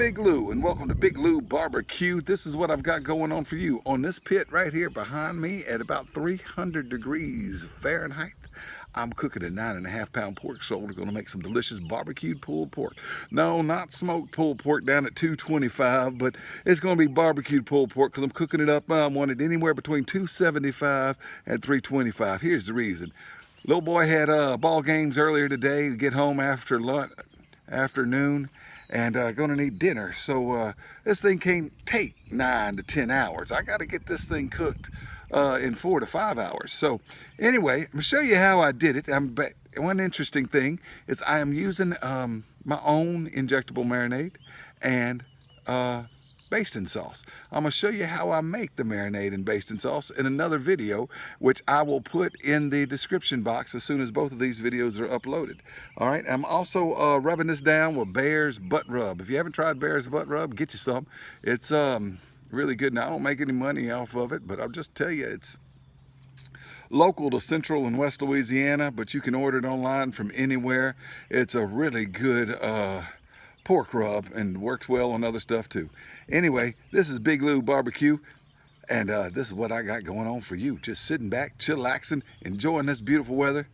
Big Lou, and welcome to Big Lou Barbecue. This is what I've got going on for you on this pit right here behind me at about 300 degrees Fahrenheit. I'm cooking a 9.5-pound pork shoulder. Going to make some delicious barbecued pulled pork. No, not smoked pulled pork down at 225, but it's going to be barbecued pulled pork because I'm cooking it up. I want it anywhere between 275 and 325. Here's the reason. Little boy had ball games earlier today to get home after afternoon, and gonna need dinner. So this thing can't take 9 to 10 hours. I got to get this thing cooked in 4 to 5 hours. So anyway, I'm gonna show you how I did it. One interesting thing is I am using my own injectable marinade and basting sauce. I'm gonna show you how I make the marinade and basting sauce in another video, which I will put in the description box as soon as both of these videos are uploaded. All right, I'm also rubbing this down with Bear's Butt Rub. If you haven't tried Bear's Butt Rub, get you some. It's really good. Now, I don't make any money off of it, but I'll just tell you, it's local to Central and West Louisiana, but you can order it online from anywhere. It's a really good pork rub and works well on other stuff too. Anyway, this is Big Lou Barbecue, and this is what I got going on for you. Just sitting back, chillaxing, enjoying this beautiful weather.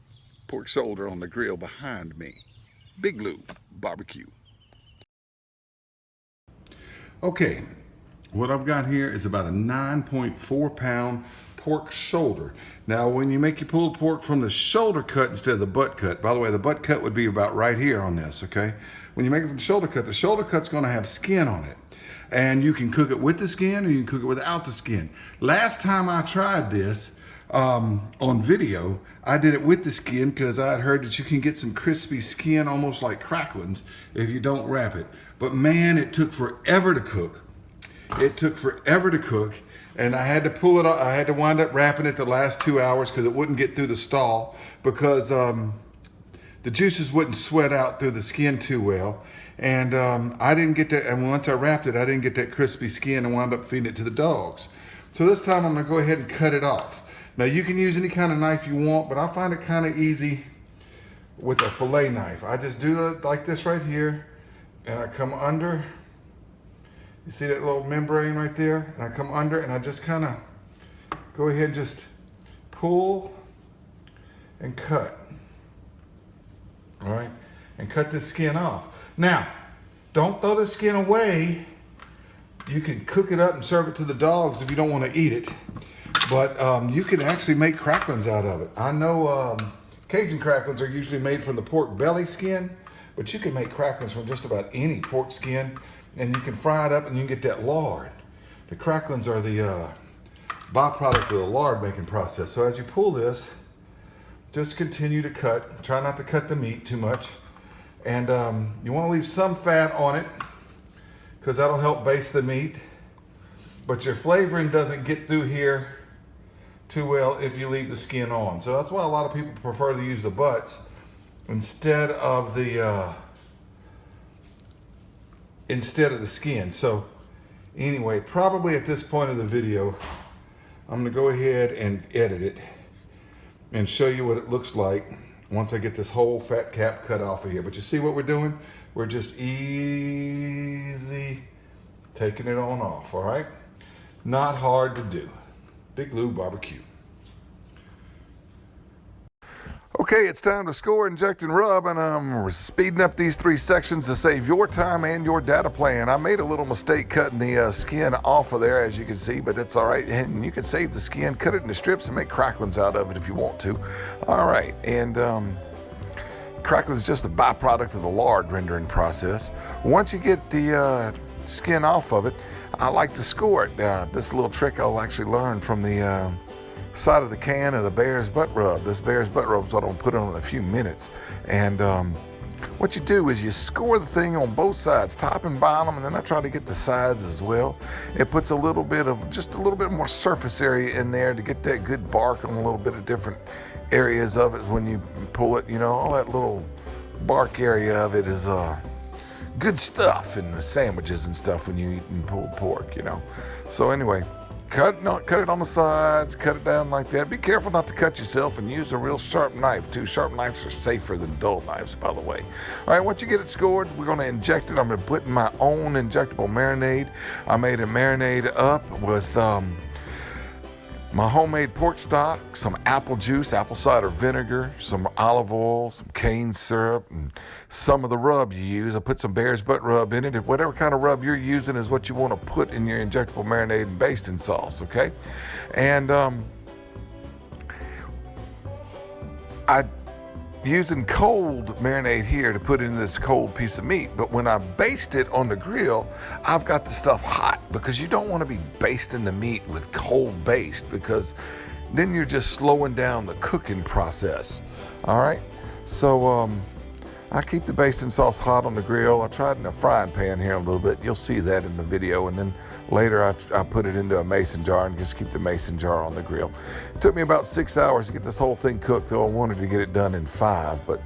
Pork shoulder on the grill behind me. Big Lou Barbecue. Okay, what I've got here is about a 9.4-pound pork shoulder. Now, when you make your pulled pork from the shoulder cut instead of the butt cut, by the way, the butt cut would be about right here on this, okay? When you make it from the shoulder cut's gonna have skin on it. And you can cook it with the skin or you can cook it without the skin. Last time I tried this on video, I did it with the skin because I had heard that you can get some crispy skin, almost like cracklings, if you don't wrap it. But man, it took forever to cook. It took forever to cook, and I had to pull it off. I had to wind up wrapping it the last 2 hours because it wouldn't get through the stall because the juices wouldn't sweat out through the skin too well. And I didn't get that, and once I wrapped it, I didn't get that crispy skin and wound up feeding it to the dogs. So this time I'm gonna go ahead and cut it off. Now you can use any kind of knife you want, but I find it kind of easy with a fillet knife. I just do it like this right here, and I come under. You see that little membrane right there? And I come under and I just kind of go ahead and just pull and cut. All right, and cut this skin off. Now, don't throw the skin away. You can cook it up and serve it to the dogs if you don't want to eat it. But you can actually make cracklings out of it. I know Cajun cracklings are usually made from the pork belly skin, but you can make cracklings from just about any pork skin, and you can fry it up and you can get that lard. The cracklings are the byproduct of the lard making process. So as you pull this, just continue to cut. Try not to cut the meat too much. And you want to leave some fat on it because that'll help baste the meat. But your flavoring doesn't get through here too well if you leave the skin on. So that's why a lot of people prefer to use the butts instead of the skin. So anyway, probably at this point of the video, I'm going to go ahead and edit it and show you what it looks like once I get this whole fat cap cut off of here. But you see what we're doing? We're just easy taking it on off, all right? Not hard to do. Big Lou Barbecue. Okay, it's time to score, inject, and rub, and we're speeding up these 3 sections to save your time and your data plan. I made a little mistake cutting the skin off of there, as you can see, but that's all right. And you can save the skin, cut it into strips, and make cracklings out of it if you want to. All right, and cracklings is just a byproduct of the lard rendering process. Once you get the skin off of it, I like to score it. This little trick I'll actually learn from the side of the can of the Bear's Butt Rub. This Bear's Butt Rub is what I'm gonna put on in a few minutes. And what you do is you score the thing on both sides, top and bottom, and then I try to get the sides as well. It puts just a little bit more surface area in there to get that good bark on a little bit of different areas of it when you pull it. You know, all that little bark area of it is good stuff in the sandwiches and stuff when you eat pulled pork, you know. So anyway, cut it on the sides, cut it down like that. Be careful not to cut yourself and use a real sharp knife too. Sharp knives are safer than dull knives, by the way. All right, once you get it scored, we're gonna inject it. I'm gonna put in my own injectable marinade. I made a marinade up with my homemade pork stock, some apple juice, apple cider vinegar, some olive oil, some cane syrup, and some of the rub you use. I put some bear's butt rub in it. Whatever kind of rub you're using is what you want to put in your injectable marinade and basting sauce, okay? And I using cold marinade here to put in this cold piece of meat, but when I baste it on the grill, I've got the stuff hot, because you don't want to be basting the meat with cold baste, because then you're just slowing down the cooking process. All right, so I keep the basting sauce hot on the grill. I tried in a frying pan here a little bit. You'll see that in the video. And then later I put it into a mason jar and just keep the mason jar on the grill. It took me about 6 hours to get this whole thing cooked, though I wanted to get it done in 5. But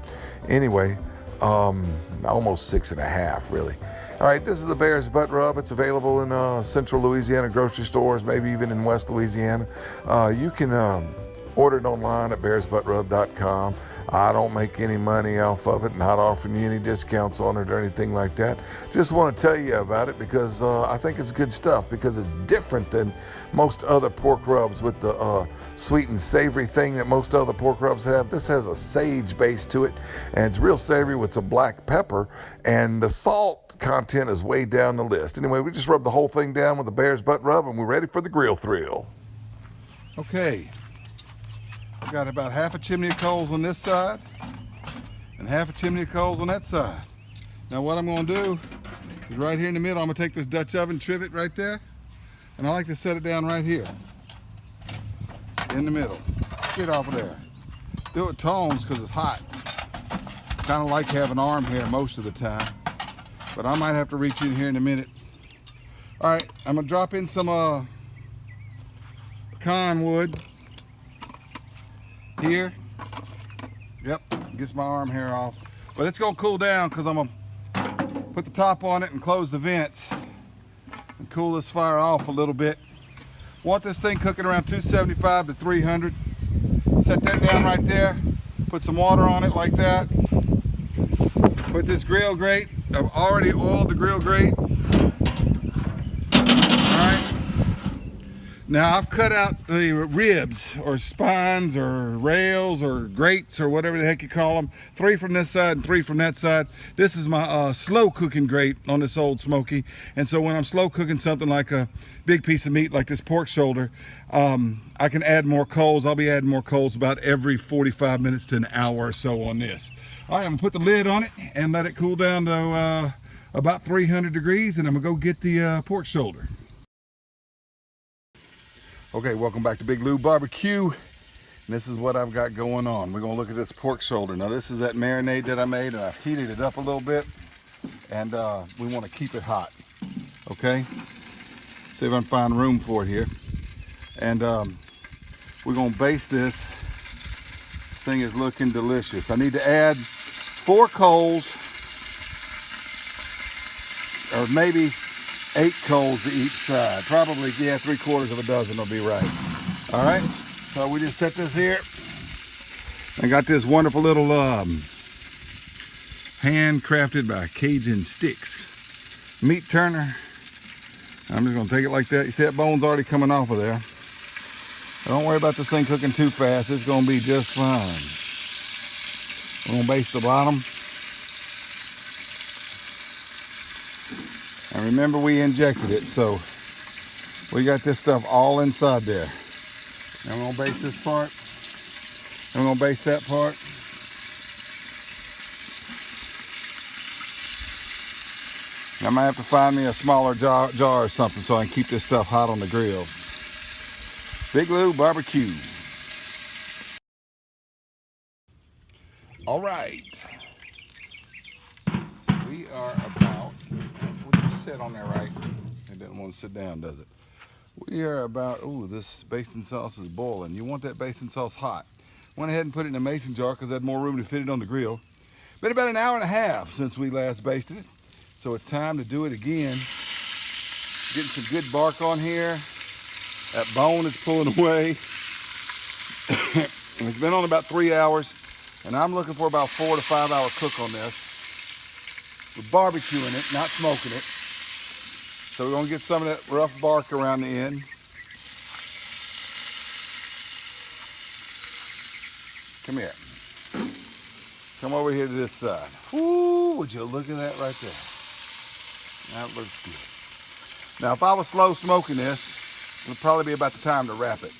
anyway, almost 6.5 really. All right, this is the Bear's Butt Rub. It's available in central Louisiana grocery stores, maybe even in West Louisiana. You can order it online at bearsbuttrub.com. I don't make any money off of it, not offering you any discounts on it or anything like that. Just want to tell you about it because I think it's good stuff, because it's different than most other pork rubs with the sweet and savory thing that most other pork rubs have. This has a sage base to it, and it's real savory with some black pepper, and the salt content is way down the list. Anyway, we just rubbed the whole thing down with the Bear's Butt Rub, and we're ready for the grill thrill. Okay, I've got about half a chimney of coals on this side and half a chimney of coals on that side. Now what I'm going to do is right here in the middle, I'm going to take this Dutch oven trivet right there, and I like to set it down right here in the middle. Get off of there. Do it tones because it's hot. Kind of like having arm hair most of the time, but I might have to reach in here in a minute. All right, I'm going to drop in some pecan wood here. Yep, gets my arm hair off. But it's gonna cool down because I'm gonna put the top on it and close the vents and cool this fire off a little bit. Want this thing cooking around 275 to 300. Set that down right there. Put some water on it like that. Put this grill grate. I've already oiled the grill grate. Now I've cut out the ribs or spines or rails or grates or whatever the heck you call them. 3 from this side and 3 from that side. This is my slow cooking grate on this old smoky. And so when I'm slow cooking something like a big piece of meat like this pork shoulder, I can add more coals. I'll be adding more coals about every 45 minutes to an hour or so on this. All right, I'm gonna put the lid on it and let it cool down to about 300 degrees, and I'm gonna go get the pork shoulder. Okay, welcome back to Big Lou Barbecue. And this is what I've got going on. We're gonna look at this pork shoulder. Now this is that marinade that I made, and I've heated it up a little bit, and we wanna keep it hot, okay? See if I can find room for it here. And we're gonna baste this. This thing is looking delicious. I need to add 4 coals, or maybe 8 coals to each side. Probably, yeah, 3/4 of a dozen will be right. All right, so we just set this here. I got this wonderful little handcrafted by Cajun Sticks meat turner. I'm just gonna take it like that. You see that bone's already coming off of there. Don't worry about this thing cooking too fast. It's gonna be just fine. I'm gonna baste the bottom. And remember, we injected it, so we got this stuff all inside there. And we're gonna baste this part. And we're gonna baste that part. I might have to find me a smaller jar or something so I can keep this stuff hot on the grill. Big Lou Barbecue. All right. We are about, sit on there, right? It doesn't want to sit down, does it? We are about, oh, this basting sauce is boiling. You want that basting sauce hot. Went ahead and put it in a mason jar because I had more room to fit it on the grill. Been about an hour and a half since we last basted it. So it's time to do it again. Getting some good bark on here. That bone is pulling away. It's been on about 3 hours, and I'm looking for about 4 to 5 hour cook on this. We're barbecuing it, not smoking it. So we're gonna get some of that rough bark around the end. Come here. Come over here to this side. Ooh, would you look at that right there? That looks good. Now, if I was slow smoking this, it would probably be about the time to wrap it.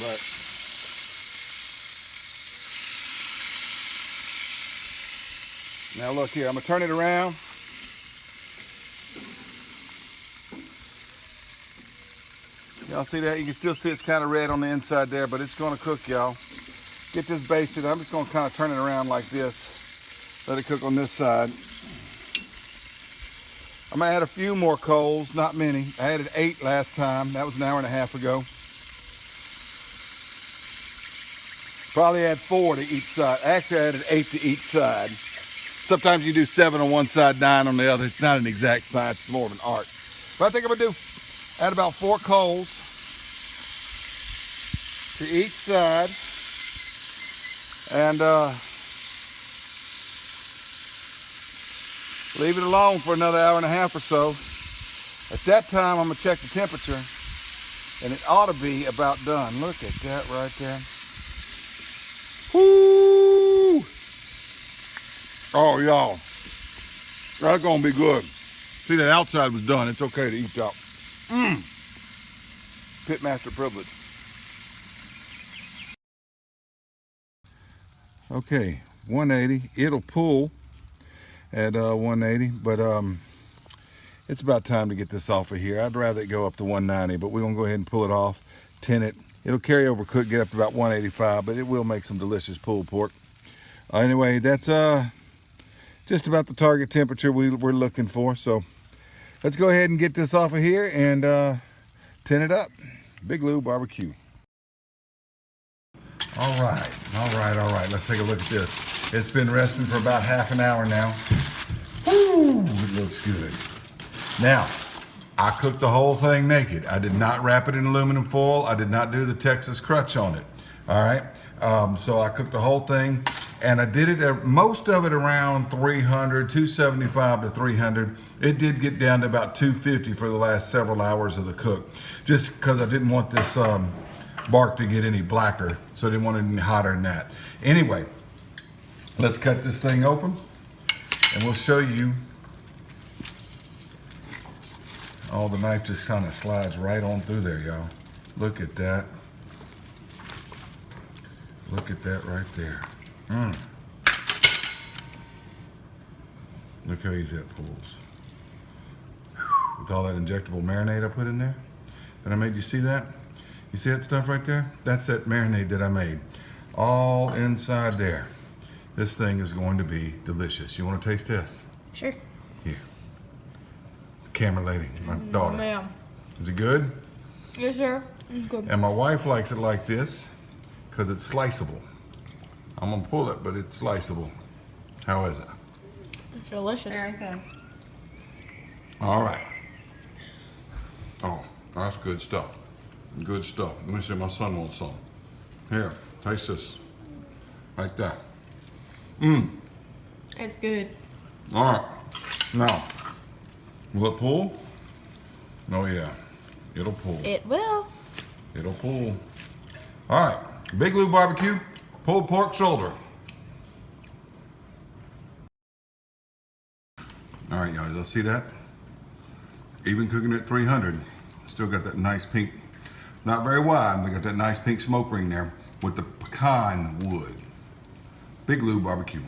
But now look here, I'm gonna turn it around. Y'all see that? You can still see it's kind of red on the inside there, but it's gonna cook, y'all. Get this basted. I'm just gonna kind of turn it around like this. Let it cook on this side. I'm gonna add a few more coals, not many. I added 8 last time. That was an hour and a half ago. Probably add 4 to each side. Actually, I added 8 to each side. Sometimes you do 7 on one side, 9 on the other. It's not an exact science, it's more of an art. But I think I'm gonna do add about 4 coals to each side. And leave it alone for another hour and a half or so. At that time, I'm gonna check the temperature, and it ought to be about done. Look at that right there. Woo! Oh, y'all, that's gonna be good. See, that outside was done. It's okay to eat out. Pitmaster privilege. Okay, 180. It'll pull at 180, but it's about time to get this off of here. I'd rather it go up to 190, but we're gonna go ahead and pull it off, tin it. It'll carry over cook, get up to about 185, but it will make some delicious pulled pork. Anyway, that's just about the target temperature we're looking for. So let's go ahead and get this off of here and tin it up. Big Lou Barbecue. All right. Let's take a look at this. It's been resting for about half an hour now. Woo, it looks good. Now, I cooked the whole thing naked. I did not wrap it in aluminum foil. I did not do the Texas crutch on it. All right. So I cooked the whole thing, and I did it, most of it around 300, 275 to 300. It did get down to about 250 for the last several hours of the cook, just because I didn't want this bark to get any blacker, so I didn't want it any hotter than that. Anyway, let's cut this thing open, and we'll show you. Oh, the knife just kind of slides right on through there, y'all. Look at that. Look at that right there. Look how easy that pulls. With all that injectable marinade I put in there that I made. You see that? You see that stuff right there? That's that marinade that I made. All inside there. This thing is going to be delicious. You want to taste this? Sure. Here. Camera lady, my daughter. Ma'am. Is it good? Yes, sir. It's good. And my wife likes it like this because it's sliceable. I'm gonna pull it, but it's sliceable. How is it? It's delicious. Very good. All right. Oh, that's good stuff. Good stuff. Let me see, my son wants some. Here, taste this. Like that. It's good. All right. Now, will it pull? Oh yeah, it'll pull. It will. It'll pull. All right, Big Lou Barbecue, pulled pork shoulder. All right, y'all, see that? Even cooking at 300, still got that nice pink, not very wide, but got that nice pink smoke ring there with the pecan wood. Big Lou Barbecue.